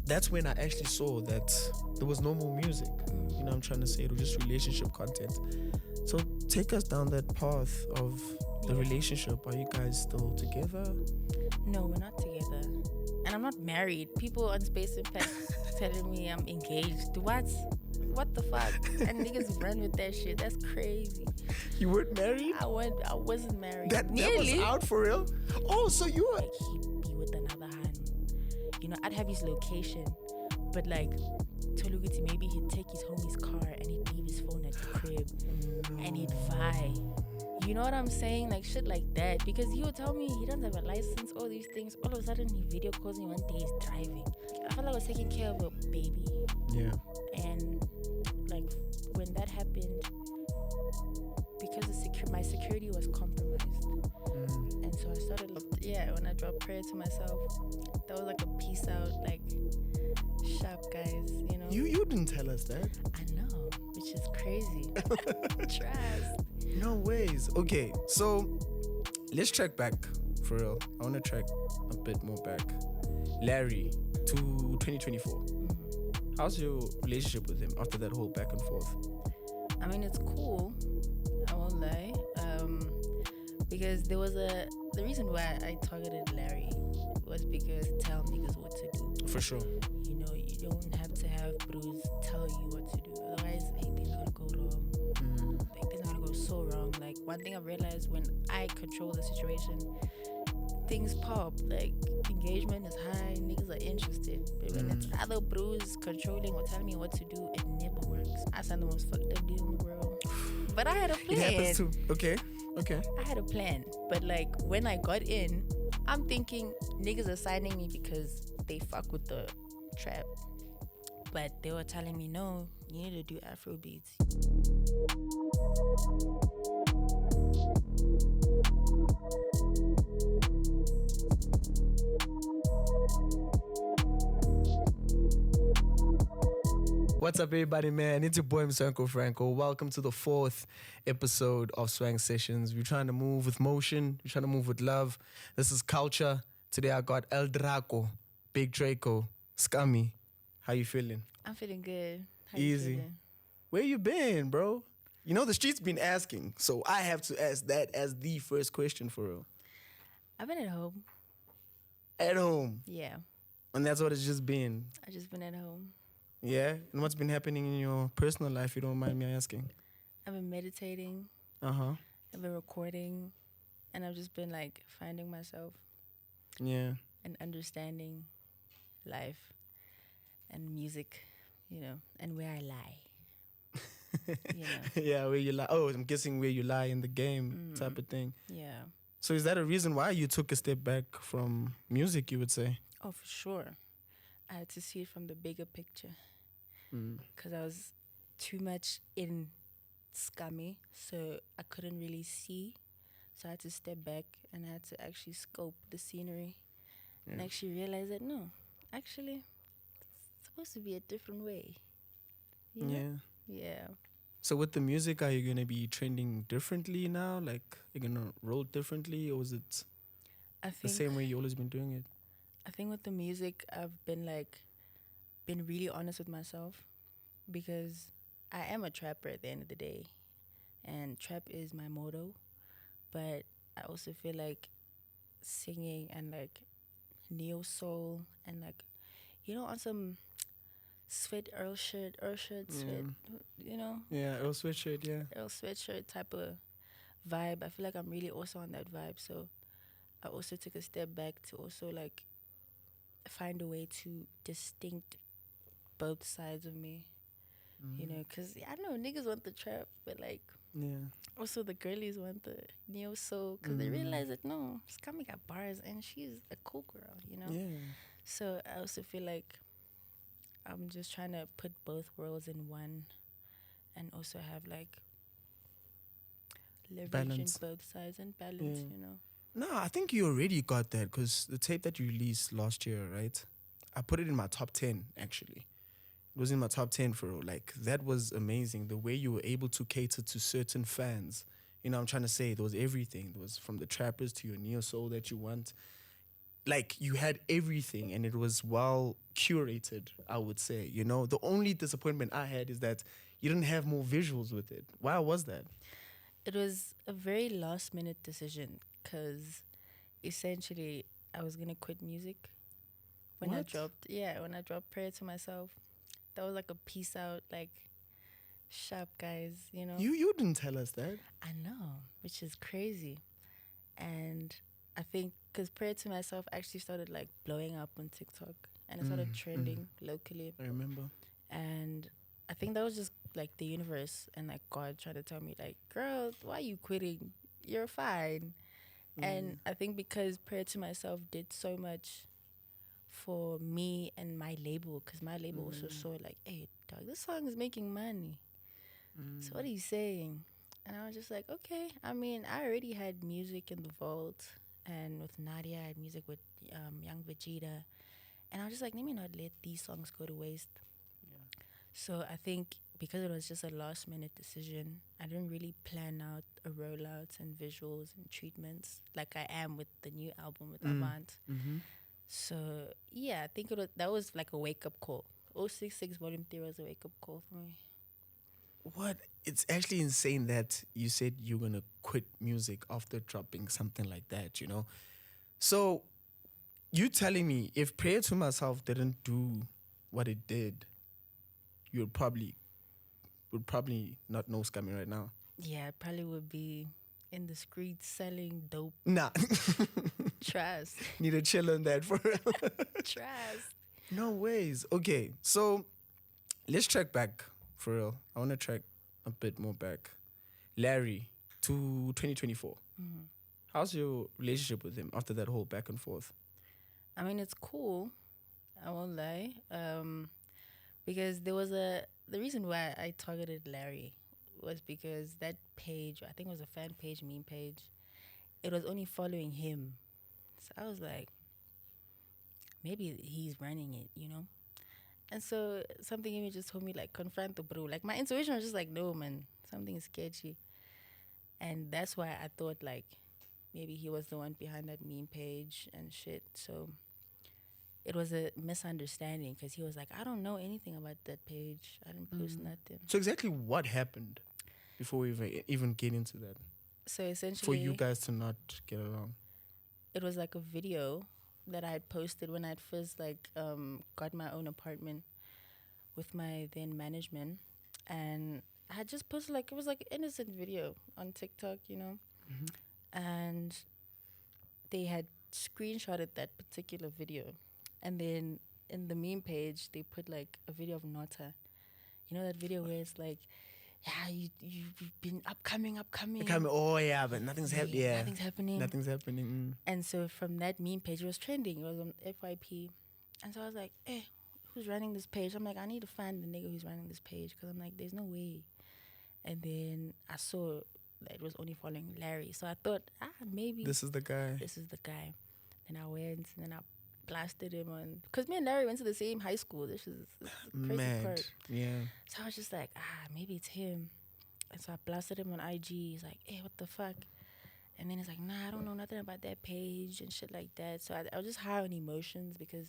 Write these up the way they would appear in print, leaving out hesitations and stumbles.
that's when I actually saw that there was no more music. You know, I'm trying to say it was just relationship content. So take us down that path of the relationship. Are you guys still together? No, we're not together. And I'm not married. People on Space Impact telling me I'm engaged. What the fuck? And niggas run with that shit. That's crazy. You weren't married? I wasn't married. That was out for real? Oh, so you were... Like, he'd be with another hand. You know, I'd have his location. But like, Toluguti, maybe he'd take his homie's car and he'd leave his phone at the crib. And he'd vie. You know what I'm saying? Like shit like that. Because he would tell me he doesn't have a license, all these things. All of a sudden he video calls me one day he's driving. I felt like I was taking care of a baby. Yeah. And like when that happened, because my security was compromised. And so I started, when I dropped prayer to myself, that was like a peace out, like sharp guys, you know. You didn't tell us that. I know, which is crazy. Trust. No ways. Okay, so let's track back for real. I want to track a bit more back. Larry to 2024. How's your relationship with him after that whole back and forth? I mean, it's cool. I won't lie. Because there was the reason why I targeted Larry was because tell niggas what to do. For sure. You know, you don't have to have Bruce tell you what to do. Otherwise, anything's gonna go wrong. Things are gonna go so wrong. Like, one thing I realized when I control the situation, things pop. Like, engagement is high, niggas are interested. But when it's other Bruce controlling or telling me what to do, it never works. I sound the most fucked up dude in the world. But I had a plan. It happens too. Okay. I had a plan. But like, when I got in, I'm thinking niggas are signing me because they fuck with the trap. But they were telling me, no, you need to do Afro beats. What's up, everybody, man? It's your boy, Franco. Welcome to the 4th episode of Swank Sessions. We're trying to move with motion. We're trying to move with love. This is culture. Today I got El Draco, Big Draco, Scumie. How you feeling? I'm feeling good. How Easy. You feeling? Where you been, bro? You know, the streets been asking, so I have to ask that as the first question for real. I've been at home. At home? Yeah. And that's what it's just been? I've just been at home. Yeah? And what's been happening in your personal life, if you don't mind me asking? I've been meditating. I've been recording. And I've just been like finding myself. Yeah. And understanding life and music, you know, and where I lie. You know. Yeah, where you lie. Oh, I'm guessing where you lie in the game type of thing. Yeah. So is that a reason why you took a step back from music, you would say? Oh, for sure. I had to see it from the bigger picture. Because I was too much in Scumie, so I couldn't really see. So I had to step back and I had to actually scope the scenery and actually realize that, no, actually, it's supposed to be a different way. You know? Yeah. So with the music, are you going to be trending differently now? Like, you're going to roll differently, or is it the same way you've always been doing it? I think with the music, I've been really honest with myself, because I am a trapper at the end of the day, and trap is my motto. But I also feel like singing and like neo soul and like, you know, on some Earl sweatshirt, you know? Yeah, Earl sweatshirt, yeah. Earl sweatshirt type of vibe. I feel like I'm really also on that vibe. So I also took a step back to also like find a way to distinct both sides of me. You know, because I know niggas want the trap, but like, also the girlies want the neo soul, because they realize that no, Scumie got bars and she's a cool girl, you know. Yeah. So I also feel like I'm just trying to put both worlds in one, and also have like leverage balance. in both sides and balance, you know. No, I think you already got that, because the tape that you released last year, right? I put it in my top 10 actually. It was in my top 10 for like, that was amazing. The way you were able to cater to certain fans. You know, I'm trying to say, there was everything. There was from the trappers to your neo soul that you want. like you had everything and it was well curated, I would say. You know, the only disappointment I had is that you didn't have more visuals with it. Why was that? It was a very last minute decision because essentially I was gonna quit music when I What? dropped Prayer to Myself. That was like a peace out, like sharp guys, you know. You didn't tell us that. I know, which is crazy. And I think because Prayer to Myself actually started like blowing up on TikTok and it started trending locally. I remember. And I think that was just like the universe and like God trying to tell me, like, girl, why are you quitting? You're fine. And I think because Prayer to Myself did so much for me and my label, because my label also saw like, hey, dog, this song is making money. So what are you saying? And I was just like, okay. I mean, I already had music in the vault, and with Nadia, I had music with Young Vegeta, and I was just like, let me not let these songs go to waste. Yeah. So I think because it was just a last minute decision, I didn't really plan out a rollout and visuals and treatments like I am with the new album with Avant. Mm-hmm. So yeah, I think that was like a wake up call. 066 Volume 3 was a wake up call for me. What? It's actually insane that you said you're gonna quit music after dropping something like that, you know? So you telling me if Prayer to Myself didn't do what it did, you would probably not know Scummy right now. Yeah, I probably would be in the streets selling dope. Nah. Trust. Need to chill on that for real. Trust. No ways. Okay, so let's track back for real. I want to track a bit more back. Larry to 2024. How's your relationship with him after that whole back and forth? I mean, it's cool. I won't lie. Because the reason why I targeted Larry was because that page, I think it was a fan page, meme page, it was only following him. So I was like, maybe he's running it, you know? And so something in me just told me, like, confront the bro. Like, my intuition was just like, no, man, something is sketchy. And that's why I thought, like, maybe he was the one behind that meme page and shit. So it was a misunderstanding because he was like, I don't know anything about that page. I didn't post nothing. So exactly what happened before we even get into that? So essentially, For you guys to not get along. it was like a video that I had posted when I'd first like got my own apartment with my then management, and I had just posted like it was like an innocent video on TikTok, you know, and they had screenshotted that particular video, and then in the meme page they put like a video of Nota, you know that video where it's like, yeah, you've been upcoming. Oh yeah, but nothing's happening. Yeah, Nothing's happening. Nothing's happening. And so from that meme page, it was trending. It was on FYP. And so I was like, who's running this page? I'm like, I need to find the nigga who's running this page because I'm like, there's no way. And then I saw that it was only following Larry. So I thought, maybe This is the guy. Then I went and then I blasted him on, because me and Larry went to the same high school. This is the crazy Mad. part. Yeah. So I was just like, maybe it's him. And so I blasted him on IG. He's like, hey, what the fuck? And then he's like, nah, I don't know nothing about that page and shit like that. So I was just high on emotions because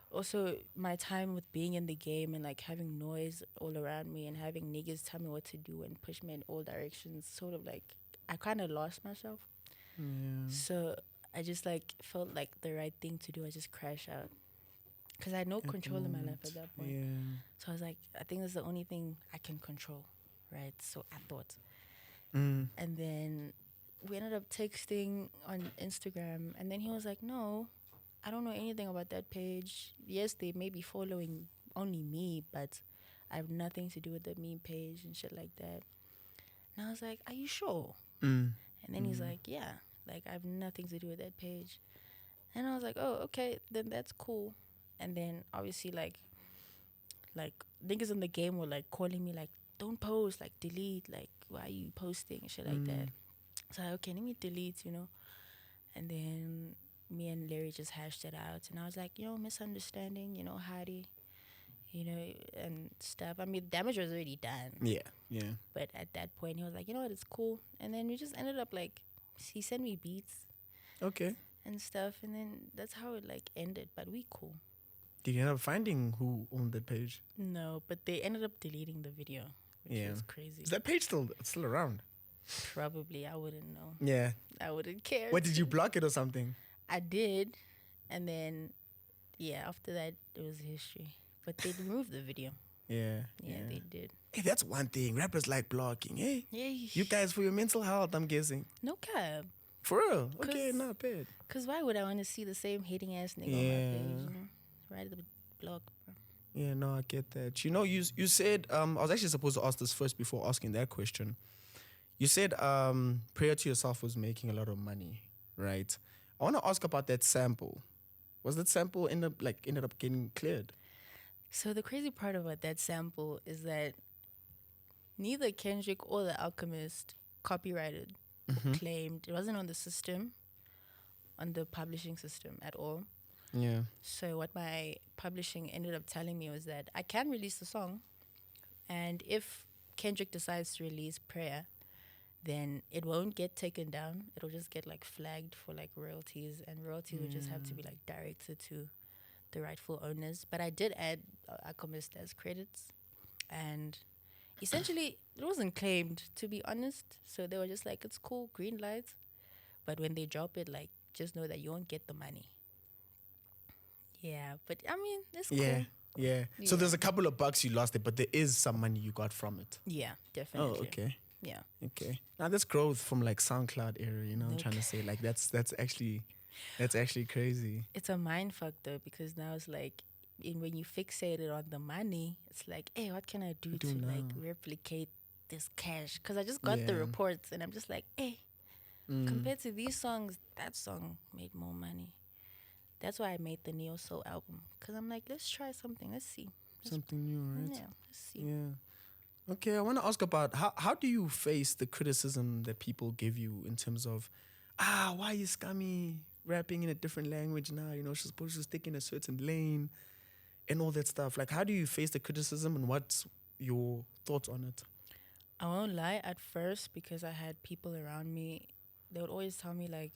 also my time with being in the game and like having noise all around me and having niggas tell me what to do and push me in all directions, sort of like I kind of lost myself. Yeah. So I just like felt like the right thing to do. I just crash out because I had no control in my life at that point. Yeah. So I was like, I think that's the only thing I can control, right? So I thought. Mm. And then we ended up texting on Instagram, and then he was like, no, I don't know anything about that page. Yes, they may be following only me, but I have nothing to do with the meme page and shit like that. And I was like, are you sure? Mm. And then he's like, yeah, like I have nothing to do with that page. And I was like, oh, okay, then that's cool. And then obviously like niggas in the game were like calling me like, don't post, like delete, like why are you posting and shit like that. So I, okay, let me delete, you know. And then me and Larry just hashed it out. And I was like, you know, misunderstanding, you know, Hadi, you know, and stuff. I mean, damage was already done. Yeah. Yeah. But at that point, he was like, you know what, it's cool. And then we just ended up like, he sent me beats. Okay. and stuff. And then that's how it like ended. But we cool. Did you end up finding who owned that page? No, but they ended up deleting the video, which Yeah. was crazy. Is that page still around? Probably, I wouldn't know. Yeah. I wouldn't care. What, did you block it or something? I did, and then yeah, after that it was history. But they removed the video. Yeah. Yeah, they did. Hey, that's one thing. Rappers like blocking. Hey, Yeah, you guys for your mental health, I'm guessing. no cap. For real? Okay, 'Cause- not bad. Cause why would I want to see the same hating ass nigga on my Yeah. page? You know? Right at the block, bro. Yeah, no, I get that. You know, you said I was actually supposed to ask this first before asking that question. You said Prayer to Yourself was making a lot of money, right? I want to ask about that sample. Was that sample ended up getting cleared? So the crazy part about that sample is that neither Kendrick or The Alchemist copyrighted or claimed. It wasn't on the system, on the publishing system at all. Yeah. So what my publishing ended up telling me was that I can release the song, and if Kendrick decides to release Prayer, then it won't get taken down. It'll just get like flagged for like royalties, and royalties would just have to be like directed to the rightful owners. But I did add Alchemist as credits, and essentially it wasn't claimed, to be honest. So they were just like, it's cool, green lights. But when they drop it, like, just know that you won't get the money. Yeah, but I mean, it's cool. Yeah. So there's a couple of bucks you lost it, but there is some money you got from it. Yeah, definitely. Oh, okay. Yeah. Okay. Now that's growth from like SoundCloud era, you know, I'm trying to say like that's actually crazy. It's a mind fuck though, because now it's like when you fixate it on the money, it's like, hey, what can I do to like replicate this cash? Because I just got the reports and I'm just like, hey, compared to these songs, that song made more money. That's why I made the Neo Soul album, because I'm like, let's try something. Let's see. Something new, right? Yeah, let's see. Yeah. Okay, I want to ask about how do you face the criticism that people give you in terms of, why is Scumie rapping in a different language now? You know, she's supposed to stick in a certain lane and all that stuff. Like, how do you face the criticism and what's your thoughts on it? I won't lie, at first, because I had people around me, they would always tell me like,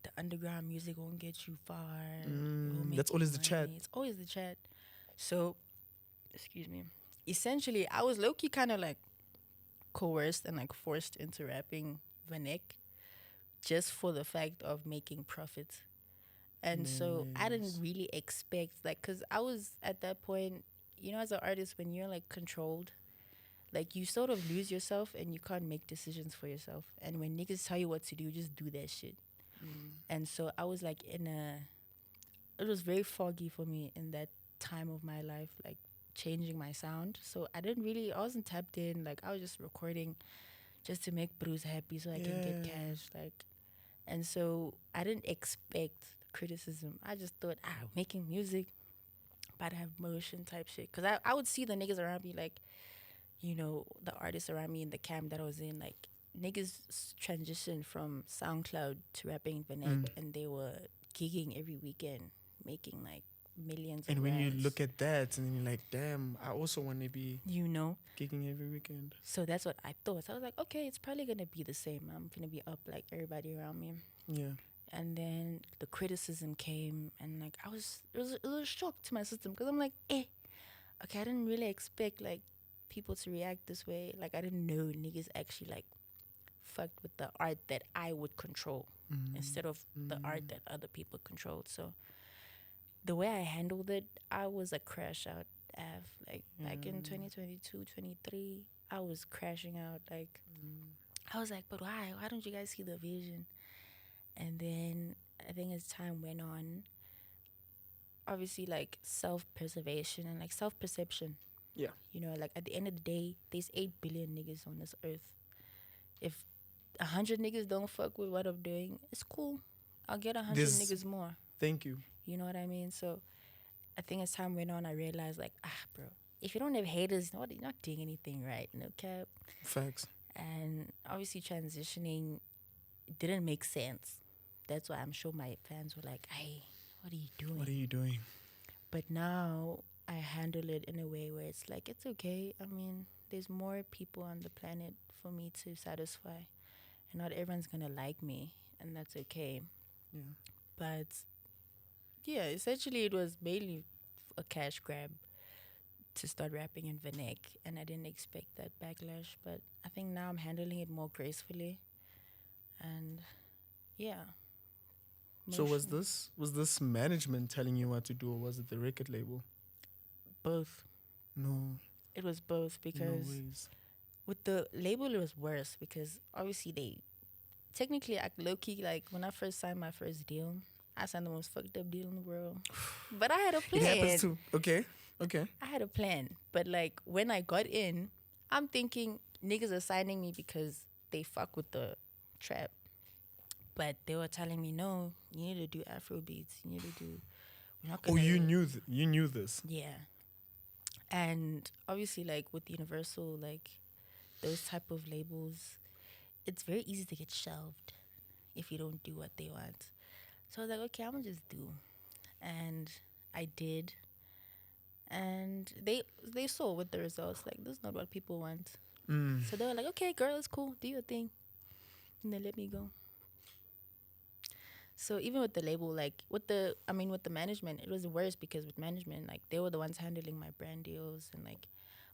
the underground music won't get you far. It won't make That's you always the money. chat. It's always the chat. So, excuse me. Essentially, I was low-key kind of like coerced and like forced into rapping Vanek just for the fact of making profits. And so I didn't really expect, like, because I was at that point, you know, as an artist, when you're like controlled, like you sort of lose yourself and you can't make decisions for yourself. And when niggas tell you what to do, just do that shit. And so I was like it was very foggy for me in that time of my life, like changing my sound. So I wasn't tapped in. Like I was just recording just to make Bruce happy so I can get cash. Like, and so I didn't expect criticism. I just thought, making music, but I have motion type shit. Because I would see the niggas around me, like, you know, the artists around me in the camp that I was in, like, niggas transitioned from SoundCloud to rapping Vanek, and they were gigging every weekend, making like millions. And of when rands. you look at that, and then you're like, damn, I also want to be, you know, gigging every weekend. So that's what I thought. So I was like, okay, it's probably gonna be the same. I'm gonna be up like everybody around me. Yeah. And then the criticism came, and like it was a little shock to my system, because I'm like, okay, I didn't really expect like people to react this way. Like I didn't know niggas actually like fucked with the art that I would control instead of the art that other people controlled. So the way I handled it, I was a crash out. Like back in 2022, 23, I was crashing out. Like I was like, but why? Why don't you guys see the vision? And then I think as time went on, obviously like self-preservation and like self-perception. Yeah. You know, like at the end of the day, there's 8 billion niggas on this earth. If 100 niggas don't fuck with what I'm doing, it's cool. I'll get 100 niggas more. Thank you. You know what I mean? So I think as time went on, I realized like, bro, if you don't have haters, you're not doing anything right. No cap. Facts. And obviously transitioning didn't make sense. That's why I'm sure my fans were like, hey, what are you doing? What are you doing? But now I handle it in a way where it's like, it's okay. I mean, there's more people on the planet for me to satisfy. And not everyone's going to like me. And that's okay. Yeah. But yeah, essentially it was mainly a cash grab to start rapping in Vanek, and I didn't expect that backlash. But I think now I'm handling it more gracefully, and yeah, So motion was this management telling you what to do, or was it the record label? both. No, It was both no because ways. with the label it was worse because obviously they technically like low key like when I first signed my first deal, I signed the most fucked up deal in the world, but I had a It happens plan. too. Okay. Okay. I had a plan, but like when I got in, I'm thinking niggas are signing me because they fuck with the trap. But they were telling me, no, you need to do Afro beats. You need to do. We're not Oh, gonna. you knew this. Yeah, and obviously, like with Universal, like those type of labels, it's very easy to get shelved if you don't do what they want. So I was like, okay, I'm gonna just do, and I did, and they saw with the results, like this is not what people want. Mm. So they were like, okay, girl, it's cool, do your thing, and they let me go. So even with the label, like with the management, it was worse because with management, like they were the ones handling my brand deals and like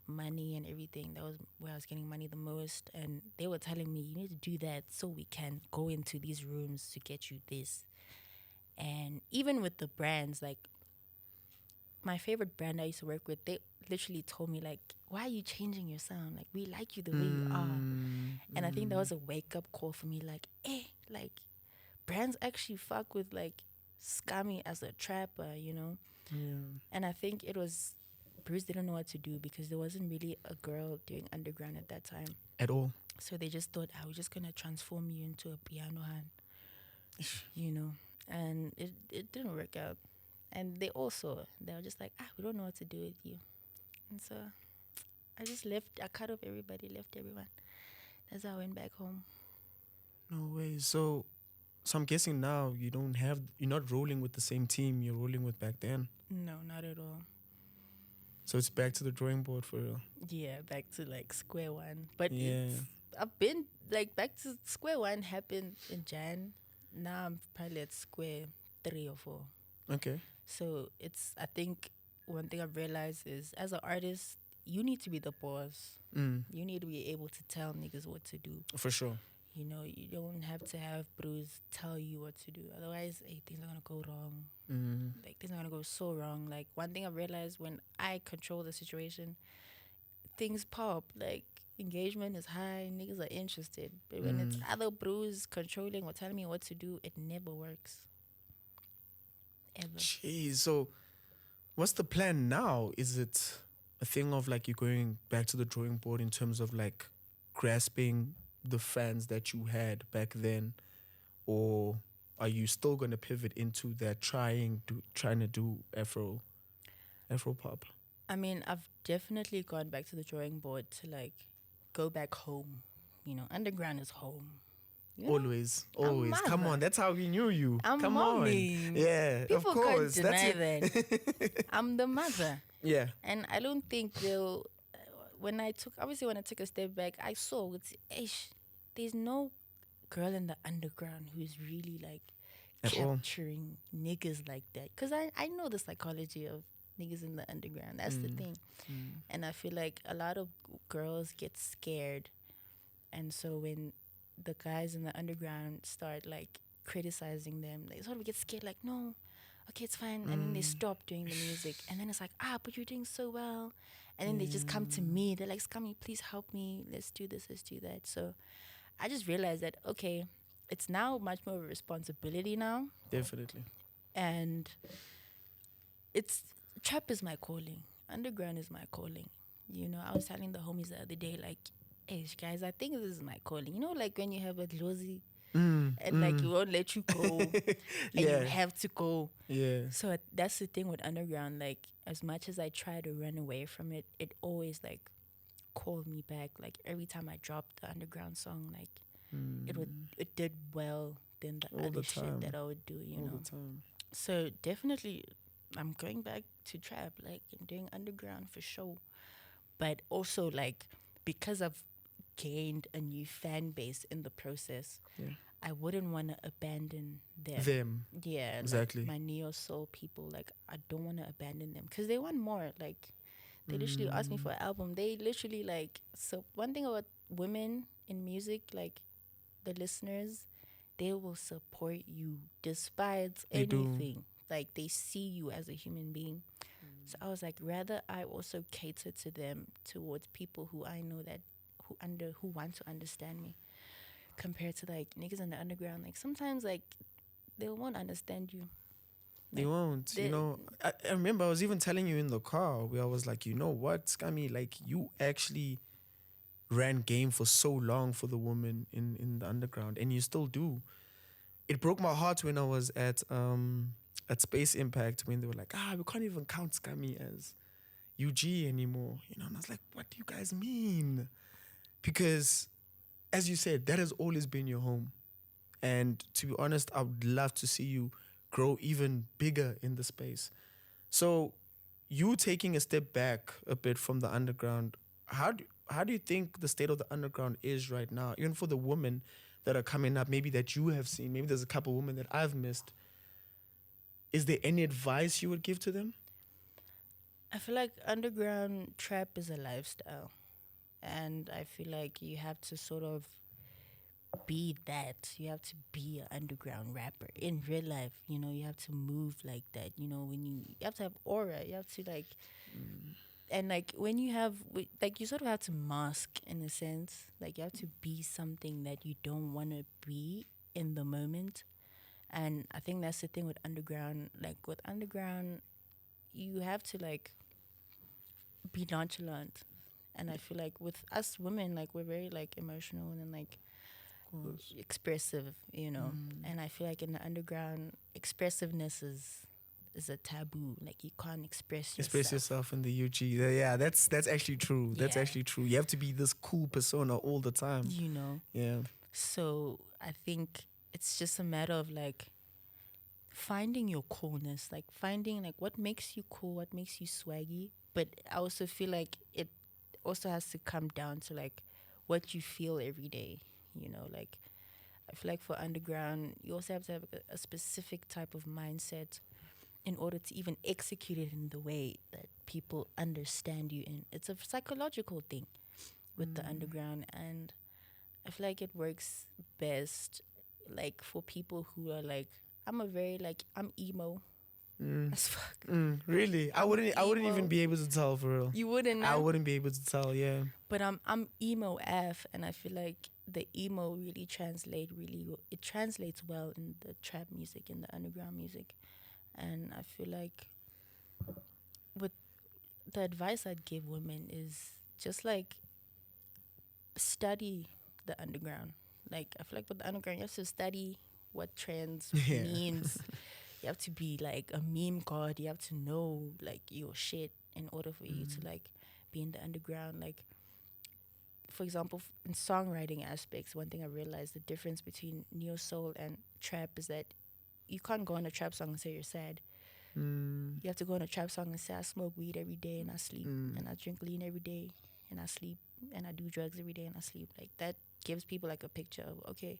money and everything. That was where I was getting money the most, and they were telling me you need to do that so we can go into these rooms to get you this. And even with the brands, like my favorite brand I used to work with, they literally told me like, "Why are you changing your sound? Like we like you the way you are." And I think that was a wake up call for me. Like, like brands actually fuck with like Scumie as a trapper, you know? Yeah. And I think it was Bruce didn't know what to do because there wasn't really a girl doing underground at that time. At all. So they just thought, I was just gonna transform you into a piano hand, you know? And it didn't work out. And they were just like, we don't know what to do with you. And so I just left, I cut off everybody, left everyone. That's how I went back home. No way. So I'm guessing now you're not rolling with the same team you're rolling with back then. No, not at all. So it's back to the drawing board for real. Yeah, back to like square one. But Yeah. I've been like back to square one happened in Jan. Now I'm probably at square 3 or 4. Okay. So I think one thing I've realized is as an artist, you need to be the boss. You need to be able to tell niggas what to do. For sure. You know, you don't have to have Bruce tell you what to do. Otherwise, things are gonna go wrong. Like things are gonna go so wrong. Like one thing I realized when I control the situation, things pop. Like engagement is high, niggas are interested. But when it's other Bruce controlling or telling me what to do, it never works. Ever. Jeez. So what's the plan now? Is it a thing of like you're going back to the drawing board in terms of like grasping the fans that you had back then, or are you still going to pivot into that trying to do Afro pop? I mean, I've definitely gone back to the drawing board to like go back home. You know, underground is home. You know? Always. Come mother. on, that's how we knew you. I'm Come mommy. on. Yeah, People of course. can't deny That's it. that. I'm the mother. Yeah. And I don't think they'll. When I took a step back, I saw there's no girl in the underground who's really like At all. capturing niggas like that. Because I know the psychology of niggas in the underground. That's the thing. And I feel like a lot of girls get scared. And so when the guys in the underground start like criticizing them, they sort of get scared, like, no, okay, it's fine. And then they stop doing the music. And then it's like, but you're doing so well. And then they just come to me. They're like, Scumie, please help me. Let's do this, let's do that. So I just realized that, okay, it's now much more of a responsibility now. Definitely. And trap is my calling. Underground is my calling. You know, I was telling the homies the other day, like, hey, guys, I think this is my calling. You know, like when you have a glozy and like you won't let you go and you have to go. Yeah. So that's the thing with underground. Like as much as I try to run away from it, it always like called me back. Like every time I dropped the underground song, like it did well than the All other the shit time. that I would do, you All know. the time. So definitely I'm going back to trap, like and doing underground for sure. But also like because I've gained a new fan base in the process, I wouldn't want to abandon them. Them. Yeah, Exactly. like my neo soul people, like I don't want to abandon them because they want more. Like they literally asked me for an album. They literally like, so one thing about women in music, like the listeners, they will support you despite They do. anything. Like they see you as a human being. So I was like, rather I also cater to them towards people who I know that who want to understand me, compared to like niggas in the underground. Like sometimes like they won't understand you. They Like, won't. they- I remember I was even telling you in the car where I was like, you know what, Scummy, like you actually ran game for so long for the woman in the underground, and you still do. It broke my heart when I was at Space Impact when they were like, we can't even count Scummy as UG anymore. And I was like, what do you guys mean? Because as you said, that has always been your home. And to be honest, I would love to see you grow even bigger in the space. So, you taking a step back a bit from the underground, how do you think the state of the underground is right now? Even for the women that are coming up, maybe that you have seen, maybe there's a couple women that I've missed. Is there any advice you would give to them? I feel like underground trap is a lifestyle, and I feel like you have to sort of be that. You have to be an underground rapper in real life. You know, you have to move like that. You know, you have to have aura. You have to like, and like when you have like you sort of have to mask in a sense. Like you have to be something that you don't want to be in the moment. And I think that's the thing with underground. Like with underground, you have to like be nonchalant. And I feel like with us women, like we're very like emotional and like expressive, you know. And I feel like in the underground, expressiveness is a taboo. Like you can't express yourself. Express yourself in the UG. Yeah, that's actually true. That's Yeah. actually true. You have to be this cool persona all the time. You know. Yeah. So I think it's just a matter of like finding your coolness, like finding like what makes you cool, what makes you swaggy. But I also feel like it also has to come down to like what you feel every day, you know. Like I feel like for underground you also have to have a specific type of mindset in order to even execute it in the way that people understand you in. It's a psychological thing with the underground, and I feel like it works best like for people who are like, I'm emo as fuck. Really? I wouldn't even be able to tell, for real. You wouldn't, I man. wouldn't be able to tell, yeah. But I'm emo AF, and I feel like the emo really it translates well in the trap music, in the underground music. And I feel like with the advice I'd give women is just like study the underground. Like I feel like with the underground you have to study what trends, Yeah. memes. You have to be like a meme god. You have to know like your shit in order for you to like be in the underground. Like for example, in songwriting aspects, one thing I realized the difference between neo soul and trap is that you can't go on a trap song and say you're sad. You have to go on a trap song and say I smoke weed every day and I sleep and I drink lean every day and I sleep and I do drugs every day and I sleep. Like that gives people like a picture of, okay,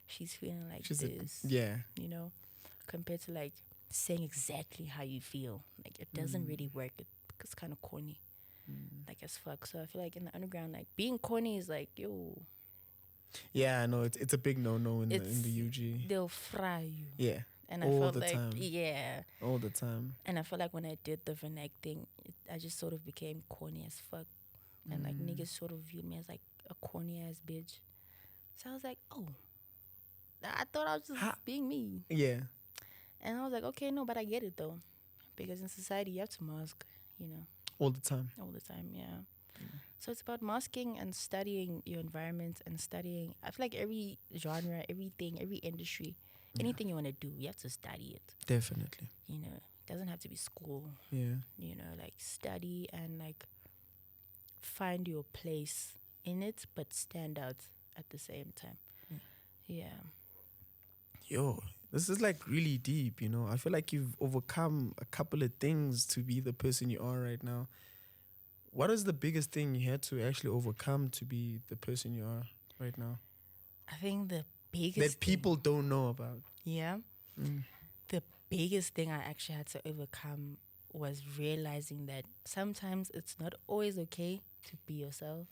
she's feeling like this. Yeah. You know, compared to like saying exactly how you feel. Like it doesn't really work. It's kind of corny. Like as fuck. So I feel like in the underground, like being corny is like, yo, Yeah, I know. It's a big no-no in the UG. they'll fry you. Yeah. And I All felt the like, time. yeah. All the time. And I felt like when I did the Vanek thing, I just sort of became corny as fuck. And like niggas sort of viewed me as like a corny ass bitch. So I was like, oh, I thought I was just being me. Yeah. And I was like, okay, no, but I get it though. Because in society, you have to mask, you know. All the time. All the time, yeah. So it's about masking and studying your environment and studying. I feel like every genre, everything, every industry, anything you want to do, you have to study it. Definitely. You know, it doesn't have to be school. Yeah. You know, like study and like find your place in it, but stand out at the same time. Yeah. Yo, this is like really deep, you know. I feel like you've overcome a couple of things to be the person you are right now. What is the biggest thing you had to actually overcome to be the person you are right now? I think the biggest that people don't know about. yeah. The biggest thing I actually had to overcome was realizing that sometimes it's not always okay to be yourself.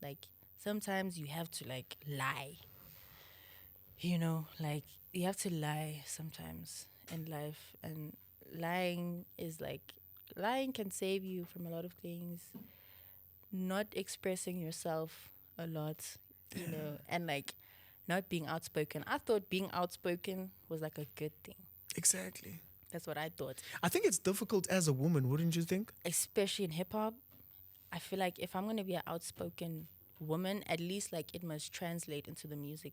Like sometimes you have to like lie. You know, like you have to lie sometimes in life, and lying is like lying can save you from a lot of things. Not expressing yourself a lot, you know, and like not being outspoken. I thought being outspoken was like a good thing. Exactly. That's what I thought. I think it's difficult as a woman, wouldn't you think? Especially in hip hop, I feel like if I'm gonna be an outspoken woman, at least like it must translate into the music.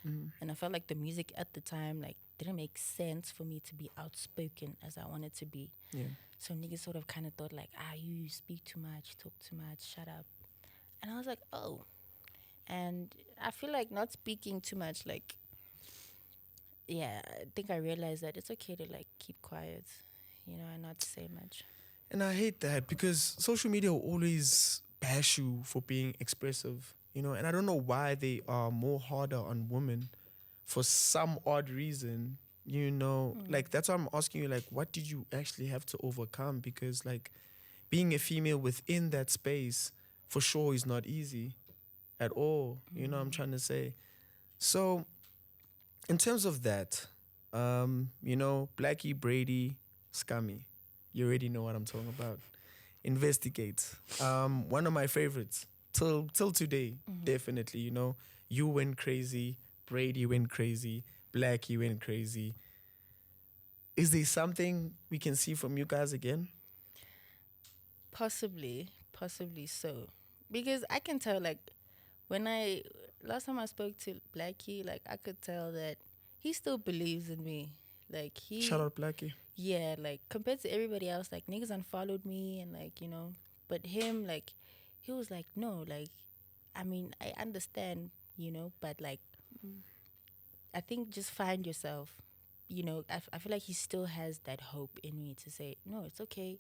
And I felt like the music at the time like didn't make sense for me to be outspoken as I wanted to be. Yeah. So niggas sort of kind of thought like, you speak too much, talk too much, shut up. And I was like, oh. And I feel like not speaking too much, like, yeah, I think I realized that it's okay to like keep quiet, you know, and not say much. And I hate that because social media will always bash you for being expressive, you know, and I don't know why they are more harder on women for some odd reason, you know. Like, that's why I'm asking you, like, what did you actually have to overcome? Because, like, being a female within that space for sure is not easy at all, you know what I'm trying to say. So, in terms of that, you know, Blackie, Brady, Scummy, you already know what I'm talking about. Investigate. One of my favorites till today, definitely. You know, you went crazy, Brady went crazy, Blackie went crazy. Is there something we can see from you guys again? Possibly so. Because I can tell, like, last time I spoke to Blackie, like, I could tell that he still believes in me. Like, Shout out Blackie. yeah, like, compared to everybody else, like, niggas unfollowed me and, like, you know, but him, like, he was like, no, like, I mean, I understand, you know, but, like, I think just find yourself. You know, I feel like he still has that hope in me to say, no, it's okay.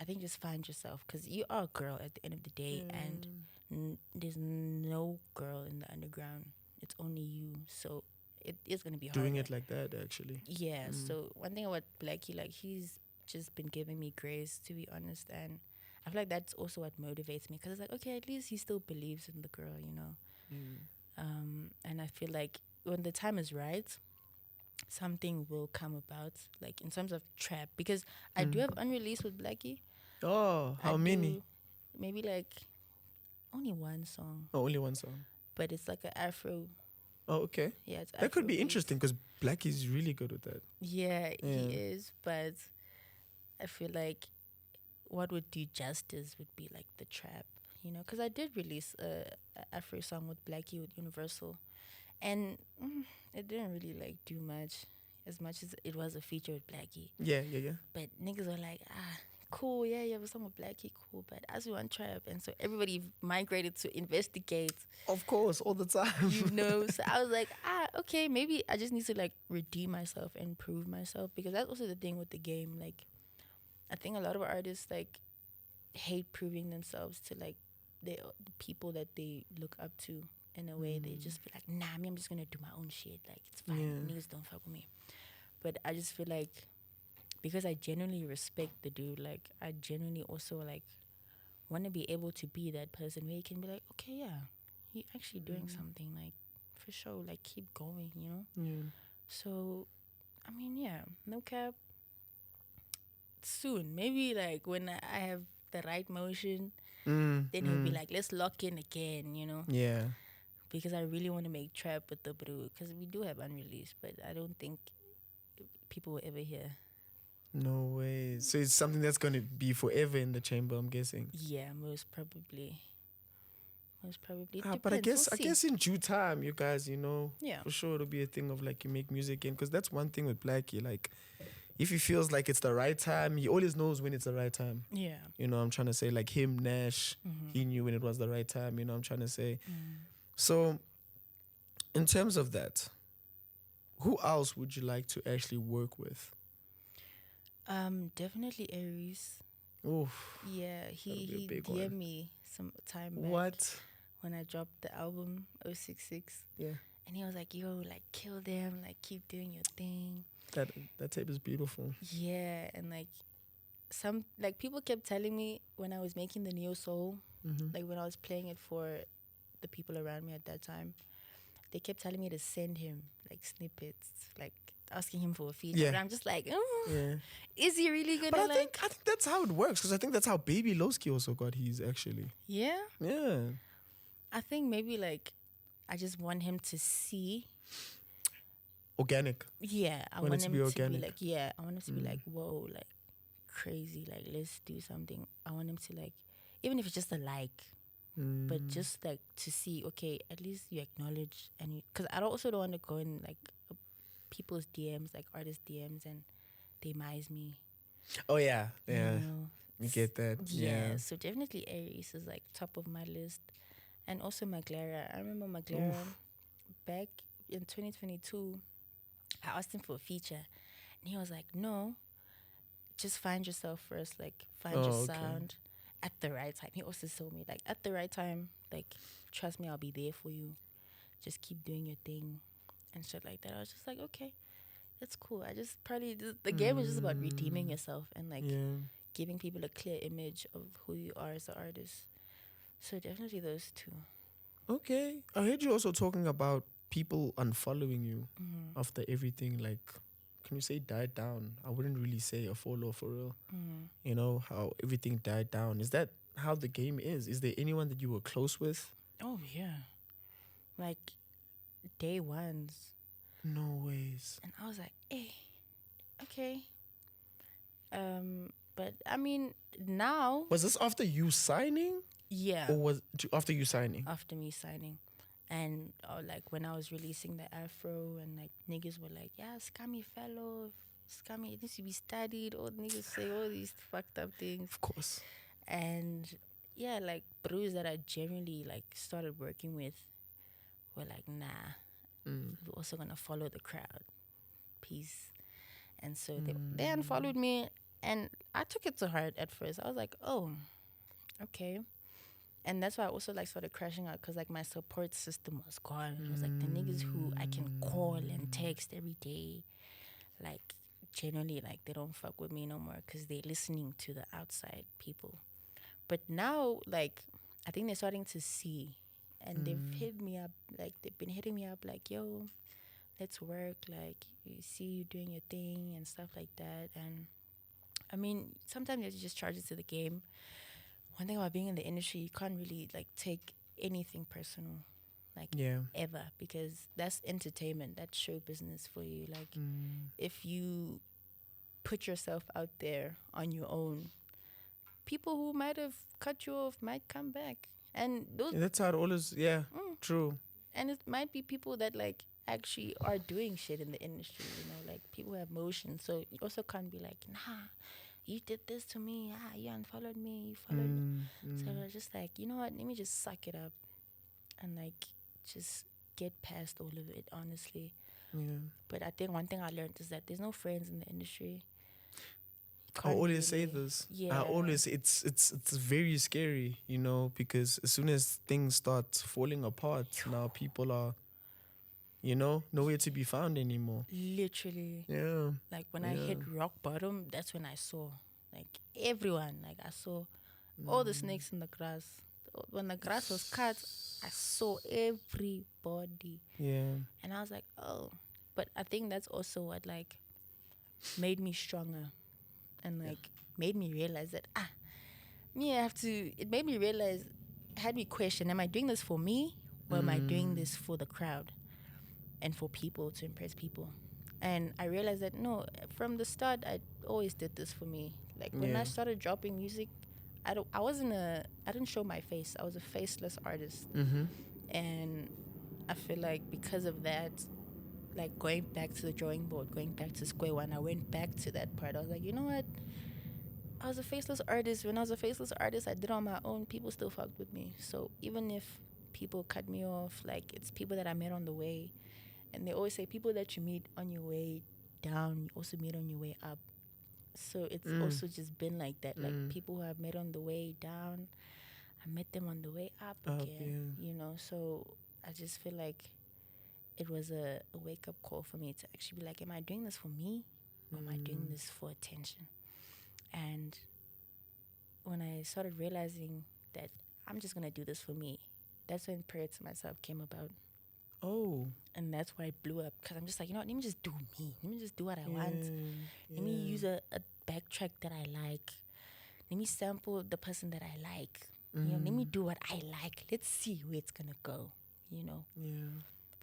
I think just find yourself because you are a girl at the end of the day, and there's no girl in the underground. It's only you, so it is gonna be hard. Doing it like that, actually. Yeah. So one thing about Blackie, like he's just been giving me grace, to be honest, and I feel like that's also what motivates me because it's like, okay, at least he still believes in the girl, you know. And I feel like when the time is right, something will come about, like in terms of trap, because I do have unreleased with Blackie. Oh, how I many? do maybe like only one song, Oh, only one song. but it's like an Afro. Oh, okay. Yeah, it's That could be Afrobeat. interesting because Blackie's really good with that. Yeah, he Yeah. is, but I feel like what would do justice would be like the trap, you know, because I did release a Afro song with Blackie with Universal, and it didn't really like do much as it was a feature with Blackie. Yeah. But niggas were like, cool, yeah, you have a song with Blackie, cool, but as we want trap, and so everybody migrated to Investigate, Of course, all the time. you know. So I was like, okay, maybe I just need to like redeem myself and prove myself, because that's also the thing with the game. Like, I think a lot of artists like hate proving themselves to like the people that they look up to. In a way, they just be like, nah, me, I'm just gonna do my own shit. Like, it's fine. Yeah. Niggas don't fuck with me. But I just feel like because I genuinely respect the dude, like I genuinely also like want to be able to be that person where you can be like, okay, yeah, he actually doing something, like for sure, like keep going, you know. Yeah. So, I mean, yeah, no cap. Soon, maybe like when I have the right motion, then he'll be like, let's lock in again, you know. Yeah. Because I really want to make trap with the brew, because we do have unreleased, but I don't think people will ever hear. No way. So it's something that's going to be forever in the chamber, I'm guessing. Yeah, most probably. But I Depends, we'll see. guess in due time, you guys, you know, Yeah. for sure it'll be a thing of like you make music in, because that's one thing with Blackie. Like, if he feels like it's the right time, he always knows when it's the right time. Yeah. You know, I'm trying to say, like him, Nash, he knew when it was the right time. You know, I'm trying to say. So, in terms of that, who else would you like to actually work with? Definitely Aries. Oof. Yeah, That'll be he a big DM'd one. me some time back What? when I dropped the album 066. Yeah. And he was like, yo, like, kill them, like, keep doing your thing. That tape is beautiful. Yeah, and like, some, like, people kept telling me when I was making the Neo Soul, like, when I was playing it for the people around me at that time, they kept telling me to send him, like, snippets, like, asking him for a feature. Yeah. And I'm just like, Yeah. is he really gonna, But I like... think that's how it works, because I think that's how Baby Lowski also got his, actually. Yeah? Yeah. I think maybe, like, I just want him to see. Organic. Yeah, I Want want it to him be to organic. be like, yeah, I want him to be like, whoa, like, crazy, like, let's do something. I want him to, like, even if it's just a like, but just, like, to see, okay, at least you acknowledge, and because I also don't want to go in, like, people's DMs, like, artist DMs, and they mize me. Oh, yeah. Yeah. You know? You get that. Yeah, so definitely Aries is, like, top of my list. And also Maglera. I remember Maglera back in 2022. I asked him for a feature, and he was like, no, just find yourself first, like, find your sound at the right time. He also told me, like, at the right time, like, trust me, I'll be there for you. Just keep doing your thing and shit like that. I was just like, okay, that's cool. I just probably, the game is just about redeeming yourself and, like, giving people a clear image of who you are as an artist. So definitely those two. Okay. I heard you also talking about people unfollowing you after everything, like, can you say died down? I wouldn't really say a follow for real. You know, how everything died down. Is that how the game is? Is there anyone that you were close with? Oh, yeah. Like, day ones. No ways. And I was like, hey, okay. But I mean, now... Was this after you signing? Yeah. Or was it after you signing? After me signing. And like, when I was releasing the Afro, and like, niggas were like, yeah, Scumie fellow, Scumie, it needs to be studied. All niggas say all these fucked up things. Of course. And yeah, like, bros that I generally, like, started working with were like, nah, we're also gonna follow the crowd. Peace. And so they unfollowed me, and I took it to heart at first. I was like, oh, okay. And that's why I also, like, started crashing out, because, like, my support system was gone. It was like the niggas who I can call and text every day, like, generally, like, they don't fuck with me no more because they're listening to the outside people. But now, like, I think they're starting to see, and they've hit me up, like, they've been hitting me up, like, yo, let's work, like, you see you doing your thing and stuff like that. And I mean, sometimes you have to just charge it to the game. One thing about being in the industry, you can't really, like, take anything personal, like, ever, because that's entertainment, that's show business for you. Like, if you put yourself out there on your own, people who might have cut you off might come back. And those, that's how it always, true. and it might be people that, like, actually are doing shit in the industry, you know, like, people who have motion. So you also can't be like, nah, you did this to me, you unfollowed me, you followed me. So I was just like, you know what, let me just suck it up and, like, just get past all of it, honestly. But I think one thing I learned is that there's no friends in the industry. I always say this. Yeah. I always, it's very scary, you know, because as soon as things start falling apart, now people are, you know, nowhere to be found anymore. Literally. Yeah. Like, when I hit rock bottom, that's when I saw, like, everyone. Like, I saw all the snakes in the grass. When the grass was cut, I saw everybody. Yeah. And I was like, oh. But I think that's also what, like, made me stronger. And, like, made me realize that, it made me realize, had me question, am I doing this for me? Or am I doing this for the crowd? And for people, to impress people. And I realized that, no, from the start, I always did this for me. Like, when I started dropping music, I didn't show my face. I was a faceless artist. And I feel like because of that, like, going back to the drawing board, going back to square one, I went back to that part. I was like, you know what? I was a faceless artist. When I was a faceless artist, I did it on my own. People still fucked with me. So even if people cut me off, like, it's people that I met on the way. And they always say, people that you meet on your way down, you also meet on your way up. So it's also just been like that. Like, people who I've met on the way down, I met them on the way up again. You know, so I just feel like it was a wake-up call for me to actually be like, am I doing this for me? Or am I doing this for attention? And when I started realizing that I'm just going to do this for me, that's when Prayer to Myself came about. Oh. And that's why it blew up. Because I'm just like, you know what? Let me just do me. Let me just do what I want. Let me use a backtrack that I like. Let me sample the person that I like. You know, let me do what I like. Let's see where it's going to go, you know,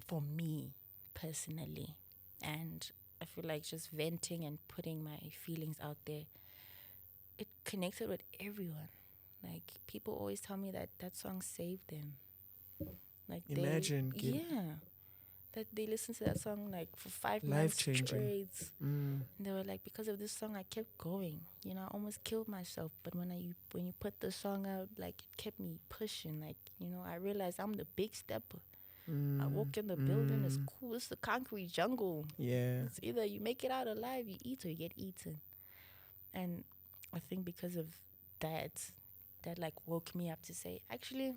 for me personally. And I feel like just venting and putting my feelings out there, it connected with everyone. Like, people always tell me that that song saved them. Like, Imagine, that they listened to that song like for 5 months life-changing. straight. And they were like, because of this song, I kept going. You know, I almost killed myself. But when you put the song out, like, it kept me pushing. Like, you know, I realized I'm the big stepper. I walk in the building, it's cool. It's the concrete jungle. Yeah. It's either you make it out alive, you eat, or you get eaten. And I think because of that like woke me up to say, actually,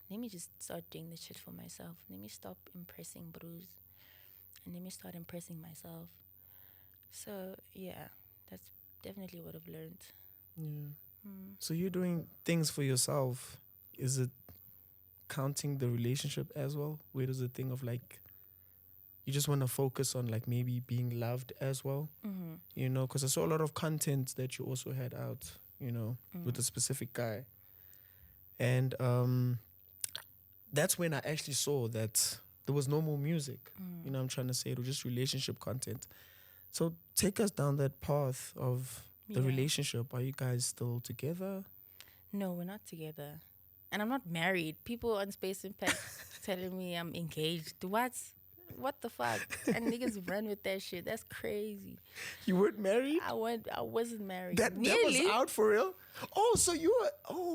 let me just start doing this shit for myself. Let me stop impressing Bruce. And let me start impressing myself. So, yeah, that's definitely what I've learned. Yeah. So you're doing things for yourself. Is it counting the relationship as well? Where does the thing of like, you just want to focus on like maybe being loved as well? You know, because I saw a lot of content that you also had out, you know, with a specific guy. And that's when I actually saw that there was no more music. You know, I'm trying to say it was just relationship content. So take us down that path of the relationship. Are you guys still together? No, we're not together. And I'm not married. People on Space Impact telling me I'm engaged. What the fuck? And niggas run with that shit. That's crazy. You weren't married? I wasn't married. That was out for real? Oh, so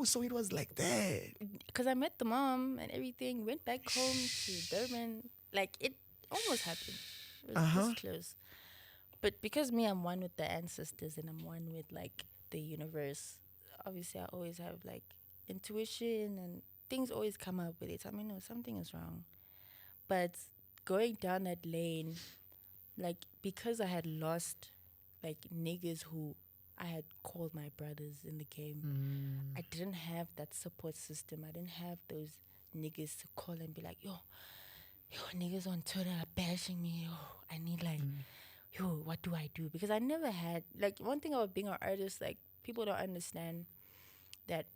so it was like that. Because I met the mom and everything, went back home to Durban. Like, it almost happened. It was this close. But because me, I'm one with the ancestors and I'm one with, like, the universe. Obviously, I always have, like, intuition and things always come up with it. I mean, no, something is wrong. But going down that lane, like, because I had lost, like, niggas who I had called my brothers in the game, I didn't have that support system. I didn't have those niggas to call and be like, yo, niggas on Twitter are bashing me. Yo, I need, like, what do I do? Because I never had, like, one thing about being an artist, like, people don't understand that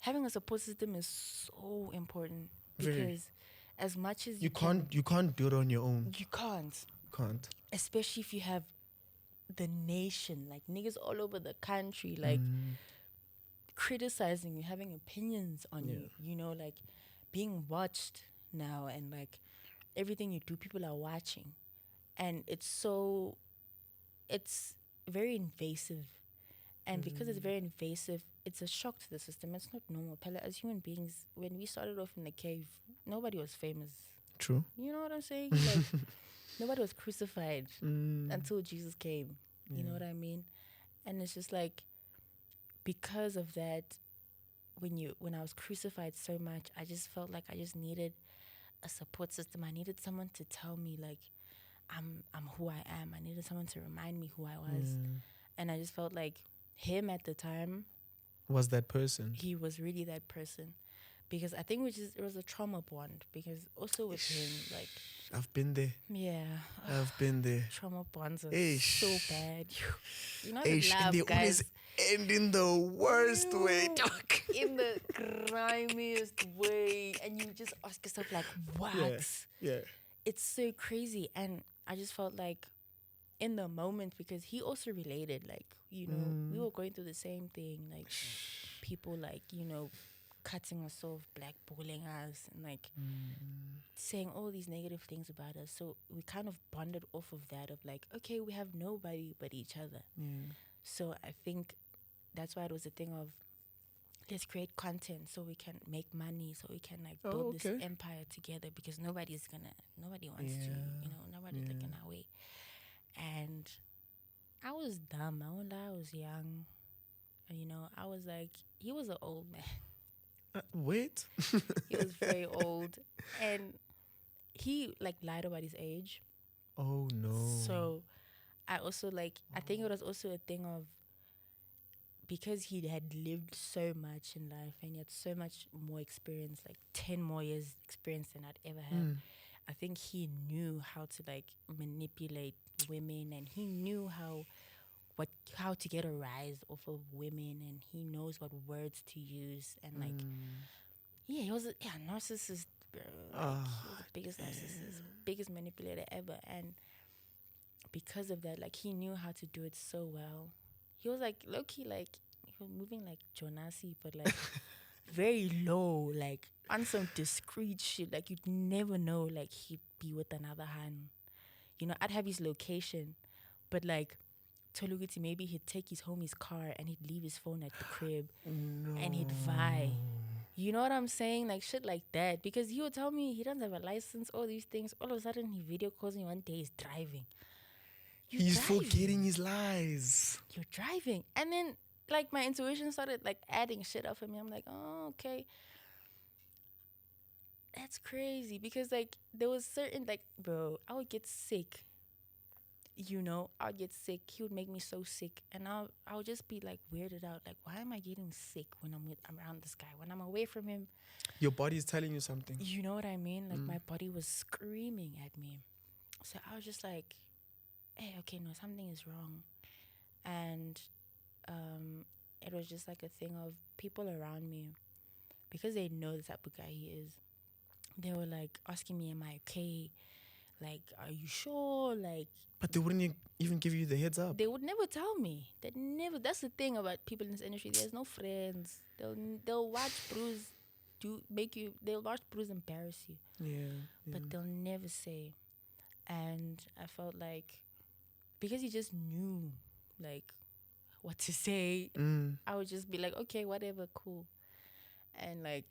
having a support system is so important. Because as much as you can't do it on your own. You can't. Can't. Especially if you have the nation, like niggas all over the country, like criticizing you, having opinions on you, you know, like being watched now, and like everything you do, people are watching. And it's very invasive. And because it's very invasive, it's a shock to the system. It's not normal. As human beings, when we started off in the cave, nobody was famous. True. You know what I'm saying? Like, nobody was crucified until Jesus came. You know what I mean? And it's just like, because of that, when I was crucified so much, I just felt like I just needed a support system. I needed someone to tell me, like, I'm who I am. I needed someone to remind me who I was. And I just felt like him at the time was that person. He was really that person. Because I think it was a trauma bond. Because also with him, like, I've been there. Yeah. I've been there. Trauma bonds are so bad. You know, the love, and they guys. always end in the worst way. In the grimiest way. And you just ask yourself, like, what? Yeah. It's so crazy. And I just felt like in the moment, because he also related, like, you know, we were going through the same thing. Like, people, like, you know, cutting us off, blackballing us, and like saying all these negative things about us. So we kind of bonded off of that, of like, okay, we have nobody but each other. So I think that's why it was a thing of, let's create content so we can make money, so we can like build this empire together, because nobody wants to, you know, nobody's looking our way. And I was dumb, I won't lie, I was young. You know, I was like, he was an old man. Wait. He was very old. And he like lied about his age. Oh no. So I also like, I think it was also a thing of, because he had lived so much in life and he had so much more experience, like 10 more years experience than I'd ever had. I think he knew how to like manipulate women, and he knew how to get a rise off of women, and he knows what words to use, and like he was a narcissist, bro. Like he was the biggest narcissist, biggest manipulator ever. And because of that, like he knew how to do it so well. He was like low-key, like he was moving like Jonasi, but like very low, like on some discreet shit. Like you'd never know, like he'd be with another hand. You know, I'd have his location, but like Toluguti, maybe he'd take his homie's car and he'd leave his phone at the crib and he'd vie. You know what I'm saying? Like shit like that. Because he would tell me he doesn't have a license, all these things. All of a sudden he video calls me one day, he's driving. He's forgetting his lies. You're driving. And then like my intuition started like adding shit up for me. I'm like, oh, okay. That's crazy. Because like there was certain, like, bro, I would get sick. You know, I would get sick. He would make me so sick. And I would just be like weirded out. Like, why am I getting sick when I'm around this guy? When I'm away from him. Your body is telling you something. You know what I mean? Like my body was screaming at me. So I was just like, hey, okay, no, something is wrong. And it was just like a thing of people around me, because they know the type of guy he is. They were like asking me, am I okay? Like, are you sure? Like, but they wouldn't even give you the heads up. They would never tell me. They never. That's the thing about people in this industry. There's no friends. They'll watch Bruce They'll watch Bruce embarrass you. Yeah. But they'll never say. And I felt like, because he just knew like what to say, I would just be like, okay, whatever, cool. And like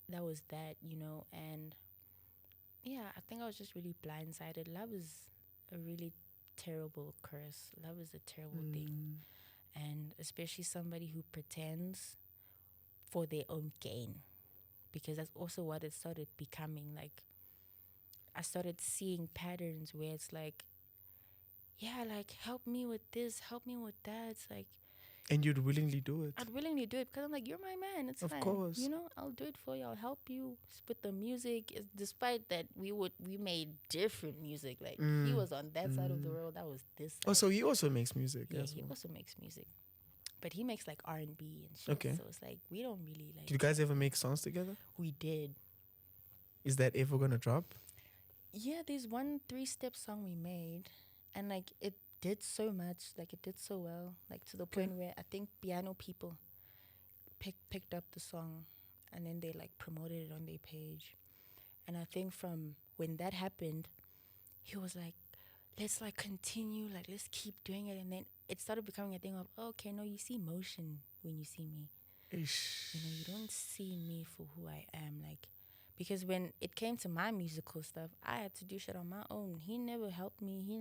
that was that, you know. And yeah, I think I was just really blindsided. Love is a really terrible curse. Love is a terrible thing. And especially somebody who pretends for their own gain, because that's also what it started becoming. Like I started seeing patterns where it's like, yeah, like help me with this, help me with that. It's like, and you'd willingly do it. I'd willingly do it because I'm like, you're my man. It's of fine. Course. You know, I'll do it for you. I'll help you with the music. Despite that, we made different music. Like he was on that side of the world. I was this side. Oh, so he also makes music. Yeah, he also makes music. But he makes like R&B and shit. Okay. So it's like, we don't really like. Did you guys ever make songs together? We did. Is that ever gonna drop? Yeah, there's one 3-step song we made. And like it did so much. Like it did so well. Like to the point where I think Piano People picked up the song. And then they like promoted it on their page. And I think from when that happened, he was like, let's like continue. Like let's keep doing it. And then it started becoming a thing of, oh, okay, no, you see motion when you see me. Ish. You know, you don't see me for who I am. Like, because when it came to my musical stuff, I had to do shit on my own. He never helped me. He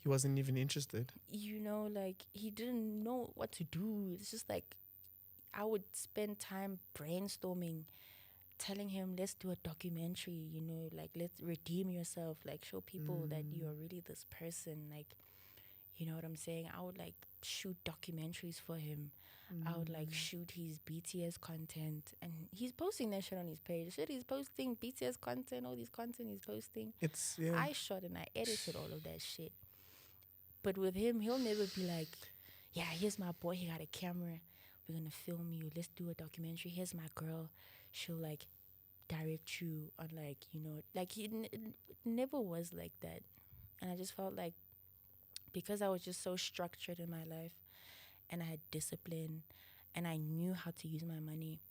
wasn't even interested. You know, like he didn't know what to do. It's just like I would spend time brainstorming, telling him, let's do a documentary, you know, like let's redeem yourself, like show people that you are really this person. Like, you know what I'm saying? I would like shoot documentaries for him. I would like shoot his BTS content, and he's posting that shit on his page. Shit, he's posting BTS content, all this content he's posting. I shot and I edited all of that shit. But with him, he'll never be like, yeah, here's my boy, he got a camera, we're gonna film you, let's do a documentary. Here's my girl, she'll like direct you on, like, you know, like it never was like that. And I just felt like, because I was just so structured in my life and I had discipline and I knew how to use my money,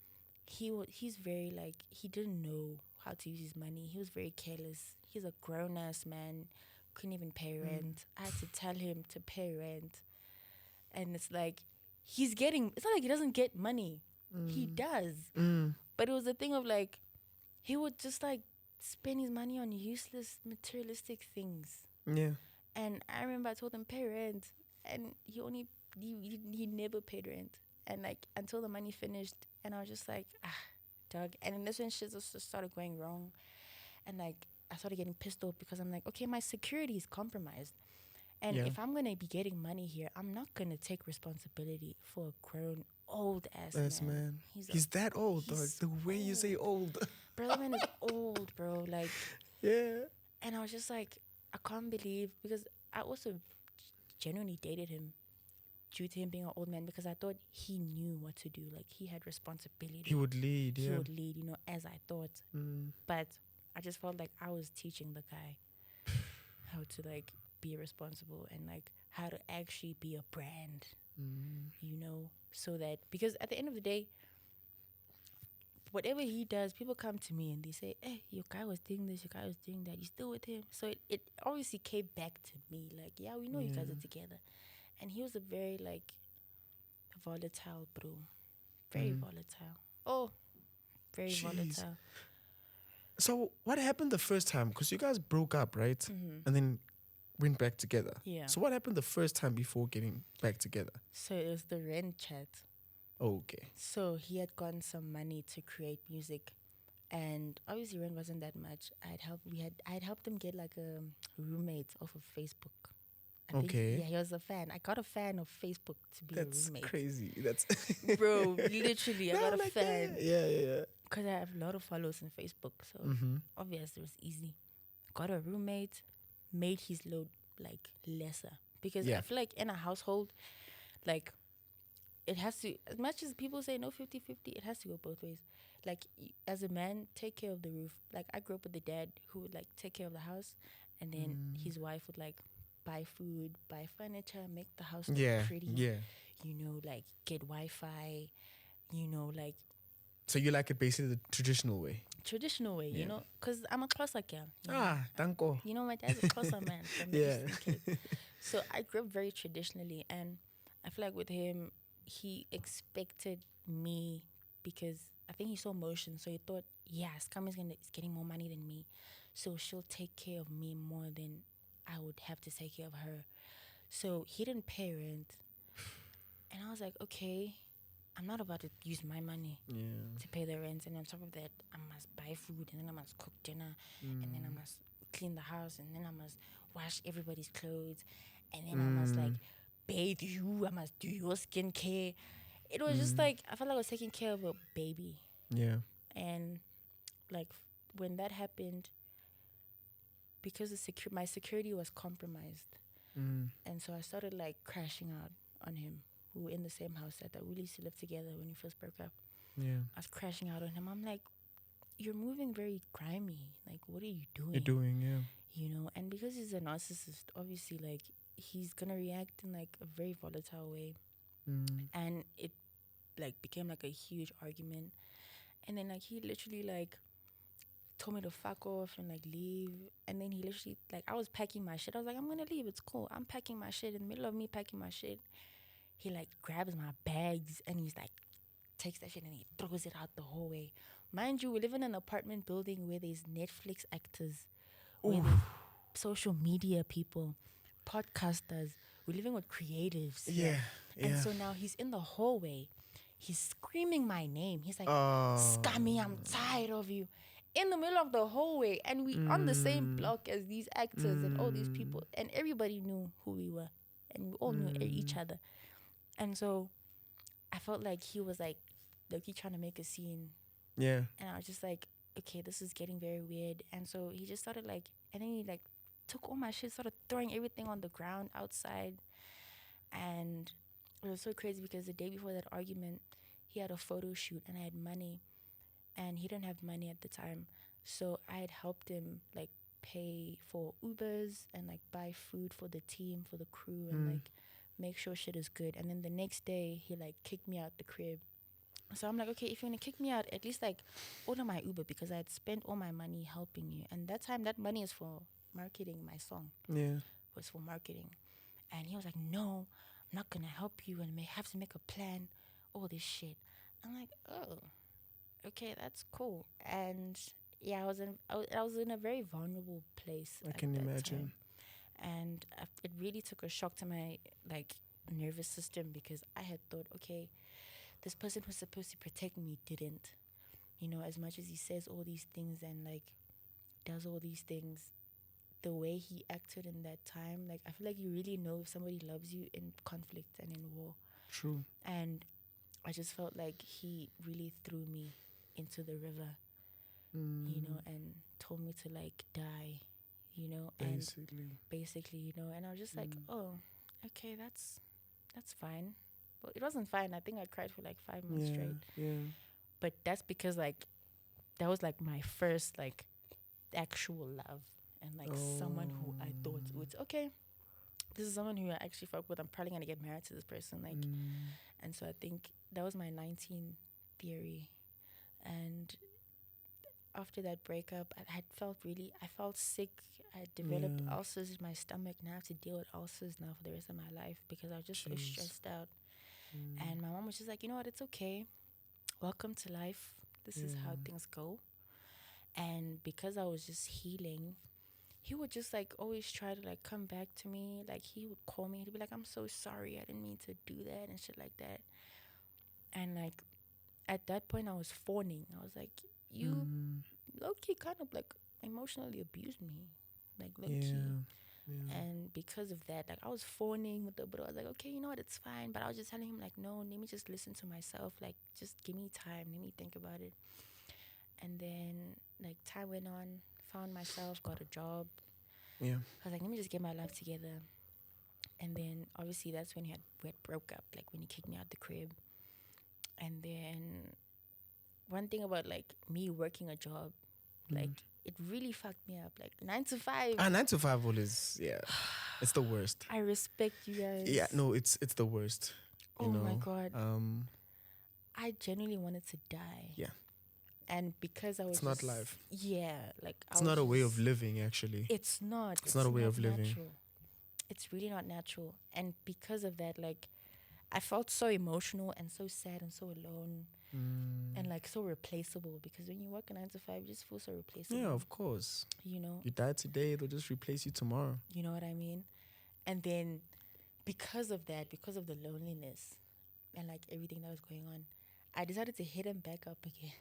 he's very like, he didn't know how to use his money. He was very careless. He's a grown-ass man, couldn't even pay rent. I had to tell him to pay rent. And it's like, it's not like he doesn't get money. He does. But it was a thing of like, he would just like spend his money on useless materialistic things. Yeah. And I remember I told him pay rent, and he never paid rent. And like until the money finished, and I was just like, dog. And then that's when shit just started going wrong. And like I started getting pissed off because I'm like, okay, my security is compromised. And Yeah. if I'm going to be getting money here, I'm not going to take responsibility for a grown, old ass Yes, man. man. He's He's that old, dog. he's The way you say old. Bro, that man is old, bro. Like, Yeah. and I was just like, I can't believe, because I also genuinely dated him due to him being an old man, because I thought he knew what to do. Like, he had responsibility. He would lead, He yeah. would lead, as I thought. But I just felt like I was teaching the guy how to, like, be responsible and, like, how to actually be a brand, so that, because at the end of the day, whatever he does, people come to me and they say, hey, your guy was doing this, your guy was doing that, you still with him? So it obviously came back to me, like, yeah, we know you guys are together. And he was a very, like, volatile bro. Very volatile. Oh, very volatile. So what happened the first time? Because you guys broke up, right? And then went back together. Yeah. So what happened the first time before getting back together? So it was the rent chat. Okay. So he had gotten some money to create music, and obviously rent wasn't that much. I'd helped him get like a roommate off of Facebook. I think, Okay. yeah, he was a fan. I got a fan of Facebook to be That's a roommate. crazy. That's Bro, literally, I got a like fan. that. Yeah. Because I have a lot of followers on Facebook, so obviously it was easy. Got a roommate, made his load like lesser. Because I feel like in a household, like, it has to, as much as people say no 50-50, it has to go both ways. Like, as a man, take care of the roof. Like, I grew up with a dad who would, like, take care of the house, and then his wife would, like, buy food, buy furniture, make the house look pretty. Yeah. Like, get Wi-Fi, like, So you like it basically the traditional way? traditional way, because I'm a Xhosa girl. Danko. My dad's a Xhosa man from the Eastern Cape. So I grew up very traditionally, and I feel like with him, he expected me, because I think he saw motion, so he thought, yeah, Scumie's is getting more money than me, so she'll take care of me more than I would have to take care of her. So he didn't pay rent, and I was like, okay, I'm not about to use my money to pay the rent, and on top of that, I must buy food, and then I must cook dinner, and then I must clean the house, and then I must wash everybody's clothes, and then I must, like, bathe you, I must do your skincare. It was just like, I felt like I was taking care of a baby. Yeah. And, like, when that happened, because my security was compromised, and so I started, like, crashing out on him. We were in the same house that we used to live together when we first broke up. Yeah. I was crashing out on him. I'm like, you're moving very grimy. Like, what are you doing? You're doing, yeah. And because he's a narcissist, obviously, like, he's gonna react in, like, a very volatile way. And it, like, became, like, a huge argument. And then, like, he literally, like, told me to fuck off and, like, leave. And then he literally, like, I was packing my shit. I was like, I'm gonna leave, it's cool. I'm packing my shit. In the middle of me packing my shit, he, like, grabs my bags and he's like, takes that shit and he throws it out the hallway. Mind you, we live in an apartment building where there's Netflix actors, where there's social media people, podcasters. We're living with creatives. Yeah. And so now he's in the hallway. He's screaming my name. He's like, Scumie, I'm tired of you. In the middle of the hallway. And we on the same block as these actors and all these people. And everybody knew who we were. And we all knew each other. And so I felt like he was like he trying to make a scene. Yeah. And I was just like, okay, this is getting very weird. And so he just started like, and then he like took all my shit, started throwing everything on the ground outside. And it was so crazy because the day before that argument, he had a photo shoot and I had money. And he didn't have money at the time. So I had helped him like pay for Ubers and like buy food for the team, for the crew, and like make sure shit is good. And then the next day, he like kicked me out the crib. So I'm like, okay, if you're gonna kick me out, at least like order my Uber, because I had spent all my money helping you. And that time, that money is for marketing my song. Yeah. Was for marketing. And he was like, no, I'm not gonna help you and may have to make a plan, all this shit. I'm like, oh, okay, that's cool. And yeah, I was in a very vulnerable place. I can imagine. Time. And it really took a shock to my like nervous system, because I had thought, okay, this person who's supposed to protect me didn't, as much as he says all these things and like does all these things, the way he acted in that time, like I feel like you really know if somebody loves you in conflict and in war. True. And I just felt like he really threw me into the river, you know, and told me to like die, you know, Basically. and basically, you know, and I was just like, oh, okay, that's fine. Well, it wasn't fine. I think I cried for like 5 months straight. Yeah. But that's because like that was like my first like actual love, and like someone who I thought it's okay. This is someone who I actually fuck with. I'm probably gonna get married to this person, like, and so I think that was my 19 theory. And after that breakup, I felt sick. I developed ulcers in my stomach, and I have to deal with ulcers now for the rest of my life because I was just so stressed out. And my mom was just like, you know what, it's okay. Welcome to life. This is how things go. And because I was just healing, he would just like always try to like come back to me. Like he would call me. He'd be like, I'm so sorry. I didn't mean to do that and shit like that. And like at that point I was fawning. I was like, you low-key kind of like emotionally abused me. Like low-key. And because of that, like I was fawning with the, but I was like, okay, you know what, it's fine. But I was just telling him like, no, let me just listen to myself. Like just give me time. Let me think about it. And then like time went on, found myself, got a job. Yeah. I was like, let me just get my life together. And then obviously that's when we had broke up, like when he kicked me out the crib. And then one thing about like me working a job, like it really fucked me up. Like 9 to 5. 9 to 5 is it's the worst. I respect you guys. Yeah, no, it's the worst. You know? My God. I genuinely wanted to die. Yeah. And because I was It's not life. Yeah, like it's not a way of living, actually. It's not. It's not a way of living. Natural. It's really not natural. And because of that, like I felt so emotional and so sad and so alone and like so replaceable, because when you work a 9 to 5, you just feel so replaceable. Yeah, of course. You know? You die today, they'll just replace you tomorrow. You know what I mean? And then because of that, because of the loneliness and like everything that was going on, I decided to hit him back up again.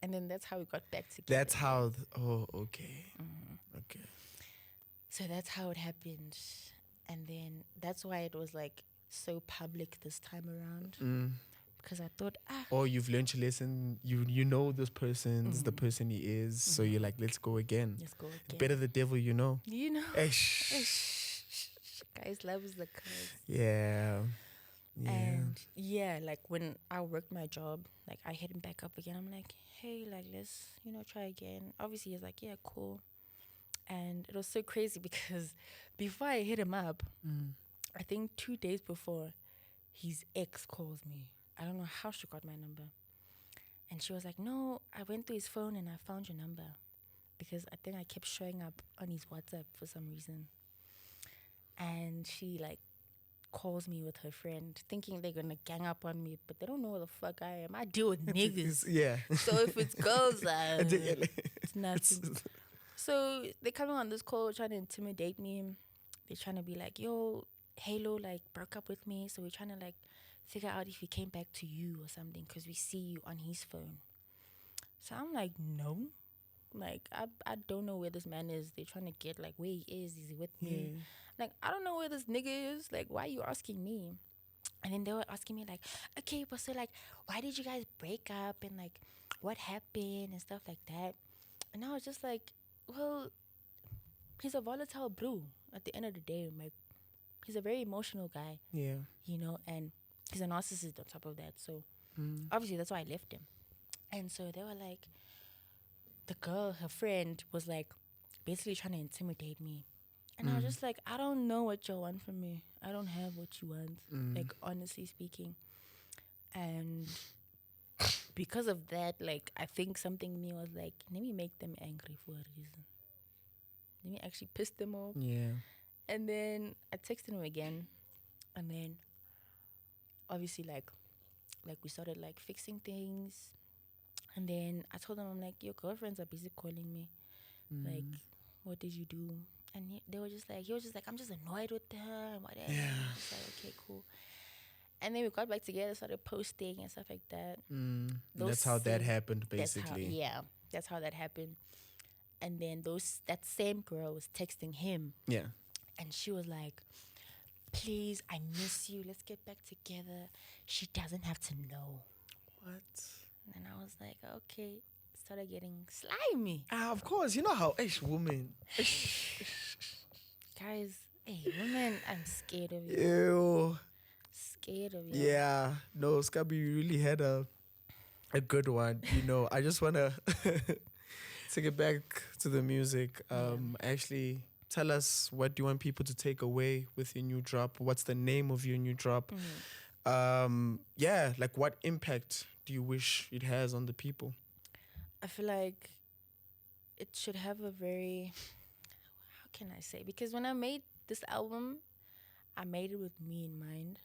And then that's how we got back together. That's how... okay. Okay. So that's how it happened. And then that's why it was like so public this time around. Because I thought, or you've learned your lesson. You know this person's the person he is. So you're like, let's go again. Let's go again. It's better the devil you know. You know. Guys, love is the curse. Yeah. And yeah, like when I worked my job, like I hit him back up again. I'm like, hey, like let's, try again. Obviously he's like, yeah, cool. And it was so crazy because before I hit him up, I think 2 days before, his ex calls me. I don't know how she got my number. And she was like, no, I went through his phone and I found your number. Because I think I kept showing up on his WhatsApp for some reason. And she like calls me with her friend, thinking they're gonna gang up on me, but they don't know where the fuck I am. I deal with niggas. Yeah. So if it's girls, it's nothing. So they're coming on this call trying to intimidate me. They're trying to be like, yo, Halo like broke up with me, so we're trying to like figure out if he came back to you or something because we see you on his phone. So I'm like, no. Like, I don't know where this man is. They're trying to get like where he is. Is he with me? Like, I don't know where this nigga is. Like, why are you asking me? And then they were asking me like, okay, but so like, why did you guys break up and like what happened and stuff like that? And I was just like, well, he's a volatile bro at the end of the day. Like, he's a very emotional guy. Yeah. And he's a narcissist on top of that. So obviously that's why I left him. And so they were like, the girl, her friend, was like basically trying to intimidate me. And I was just like, I don't know what you want from me. I don't have what you want, like honestly speaking. And because of that, like I think something in me was like, let me make them angry for a reason. Let me actually piss them off. Yeah. And then I texted him again. And then obviously like we started like fixing things. And then I told him, I'm like, your girlfriends are busy calling me. Like, what did you do? And he was just like, I'm just annoyed with her and whatever. Yeah. And I was like, okay, cool. And then we got back together, started posting and stuff like that. That's how that happened, basically. That's how that happened. And then that same girl was texting him, Yeah. and she was like, please, I miss you. Let's get back together. She doesn't have to know. What? And I was like, okay. Started getting slimy. Of course. You know how women. Guys, hey, women, I'm scared of you. Ew. Scared of you. Yeah. No, Scumie, you really had a good one. You know, I just want to take it back to the music. Actually, tell us what do you want people to take away with your new drop? What's the name of your new drop? Like what impact do you wish it has on the people? I feel like it should have a very, how can I say? Because when I made this album, I made it with me in mind,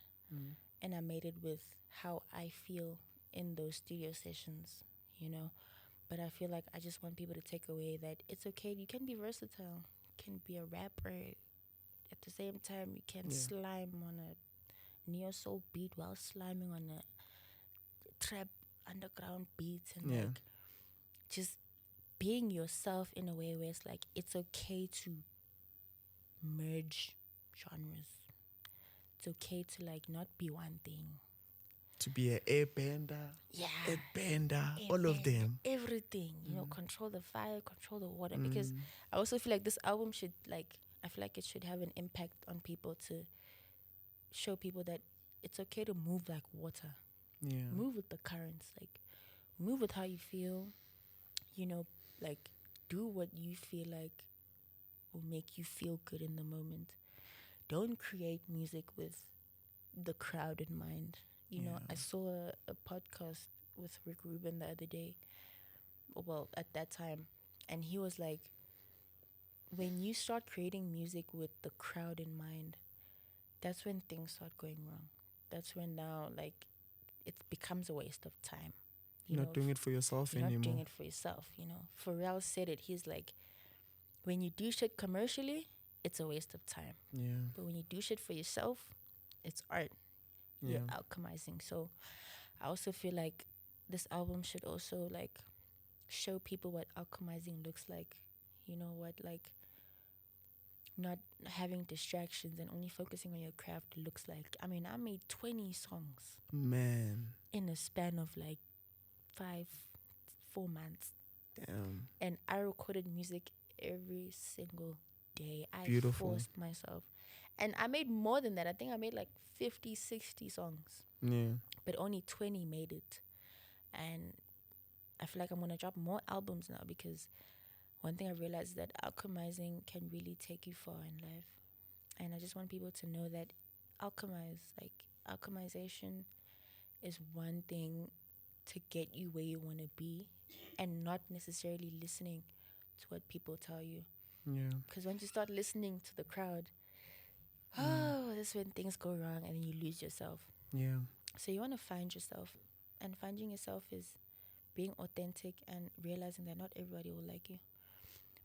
and I made it with how I feel in those studio sessions, you know. But I feel like I just want people to take away that it's okay. You can be versatile. You can be a rapper. At the same time, you can slime on a neo soul beat while sliming on a trap underground beat, and like just being yourself in a way where it's like it's okay to merge genres. It's okay to like not be one thing. To be an airbender, airbender, all of them. Everything, you know, control the fire, control the water. Because I also feel like this album should I feel like it should have an impact on people to show people that it's okay to move like water. Yeah. Move with the currents, like move with how you feel, you know, like do what you feel like will make you feel good in the moment. Don't create music with the crowd in mind. You know, I saw a podcast with Rick Rubin the other day, well, at that time, and he was like, when you start creating music with the crowd in mind, that's when things start going wrong. That's when now, like, it becomes a waste of time. You're not doing it for yourself anymore. You're not doing it for yourself, you know. Pharrell said it. He's like, when you do shit commercially, it's a waste of time. Yeah. But when you do shit for yourself, it's art. You're alchemizing. So I also feel like this album should also like show people what alchemizing looks like. You know what, like not having distractions and only focusing on your craft looks like. I mean, I made 20 songs. Man. In a span of like 4 months. Damn. And I recorded music every single day. Beautiful. I forced myself. And I made more than that. I think I made like 50, 60 songs. Yeah. But only 20 made it. And I feel like I'm going to drop more albums now because one thing I realized is that alchemizing can really take you far in life. And I just want people to know that alchemization is one thing to get you where you want to be and not necessarily listening to what people tell you. Yeah. Because once you start listening to the crowd, that's when things go wrong and then you lose yourself. Yeah. So you want to find yourself. And finding yourself is being authentic and realizing that not everybody will like you.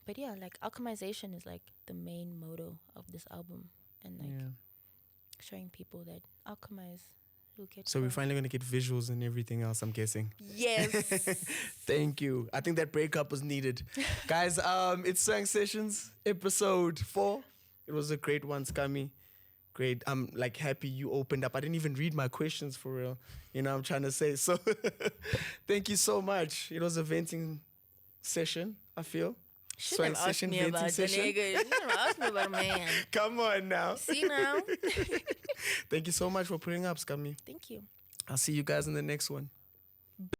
But yeah, like alchemization is like the main motto of this album. And like showing people that alchemize. So we're finally going to get visuals and everything else, I'm guessing. Yes. Thank you. I think that breakup was needed. Guys, it's Swank Sessions, episode 4. It was a great one, Scumie. Great. I'm like happy you opened up. I didn't even read my questions for real. You know what I'm trying to say. So thank you so much. It was a venting session, I feel. Swank Session venting session. You never asked me about a man. Come on now. See now. Thank you so much for putting up, Scumie. Thank you. I'll see you guys in the next one.